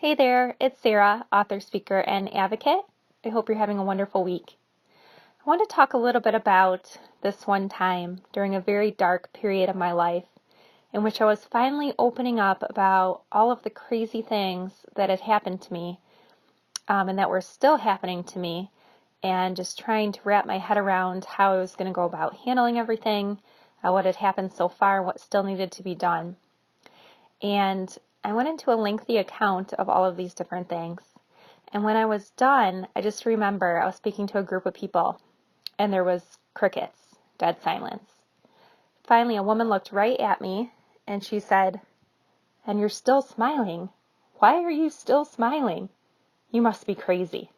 Hey there, it's Sarah, author, speaker, and advocate. I hope you're having a wonderful week. I want to talk a little bit about this one time during a very dark period of my life in which I was finally opening up about all of the crazy things that had happened to me and that were still happening to me, and just trying to wrap my head around how I was going to go about handling everything, what had happened so far, what still needed to be done. And I went into a lengthy account of all of these different things. And when I was done, I just remember I was speaking to a group of people, and there was crickets, dead silence. Finally, a woman looked right at me, and she said, "And you're still smiling. Why are you still smiling? You must be crazy."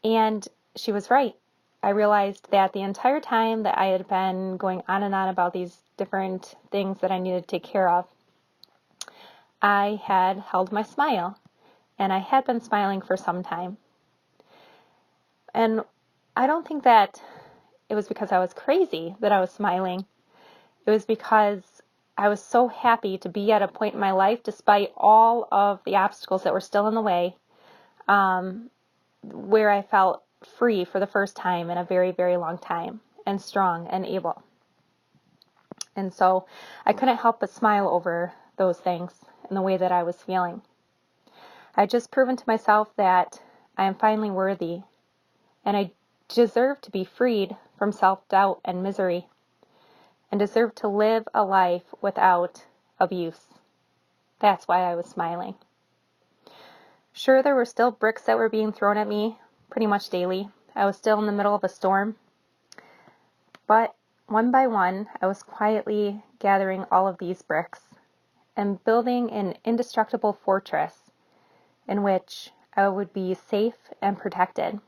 And she was right. I realized that the entire time that I had been going on and on about these different things that I needed to take care of, I had held my smile, and I had been smiling for some time. And I don't think that it was because I was crazy that I was smiling. It was because I was so happy to be at a point in my life, despite all of the obstacles that were still in the way, where I felt free for the first time in a very, very long time, and strong and able. And so I couldn't help but smile over those things and the way that I was feeling. I had just proven to myself that I am finally worthy, and I deserve to be freed from self-doubt and misery, and deserve to live a life without abuse. That's why I was smiling. Sure, there were still bricks that were being thrown at me pretty much daily. I was still in the middle of a storm. But one by one, I was quietly gathering all of these bricks and building an indestructible fortress in which I would be safe and protected.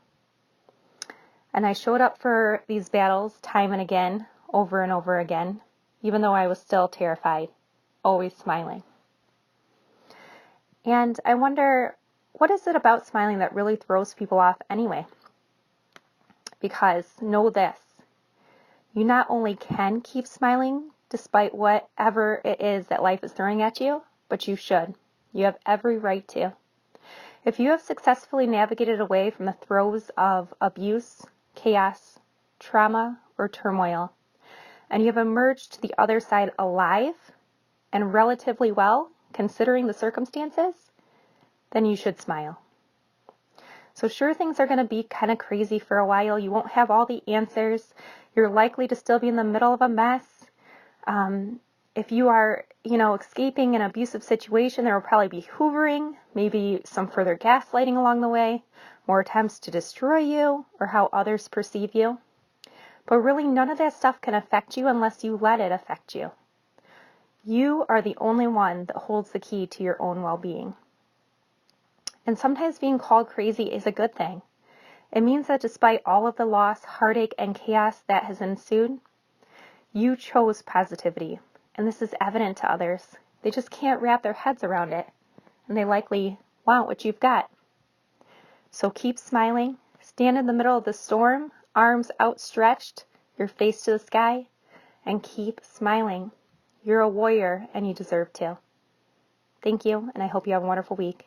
And I showed up for these battles time and again, over and over again, even though I was still terrified, always smiling. And I wonder, what is it about smiling that really throws people off anyway? Because know this, you not only can keep smiling despite whatever it is that life is throwing at you, but you should. You have every right to. If you have successfully navigated away from the throes of abuse, chaos, trauma, or turmoil, and you have emerged to the other side alive and relatively well, considering the circumstances, then you should smile. So sure, things are going to be kind of crazy for a while. You won't have all the answers. You're likely to still be in the middle of a mess. If you are, escaping an abusive situation, there will probably be hoovering, maybe some further gaslighting along the way, more attempts to destroy you or how others perceive you. But really, none of that stuff can affect you unless you let it affect you. You are the only one that holds the key to your own well-being. And sometimes being called crazy is a good thing. It means that despite all of the loss, heartache, and chaos that has ensued, you chose positivity. And this is evident to others. They just can't wrap their heads around it. And they likely want what you've got. So keep smiling. Stand in the middle of the storm, arms outstretched, your face to the sky, and keep smiling. You're a warrior, and you deserve to. Thank you, and I hope you have a wonderful week.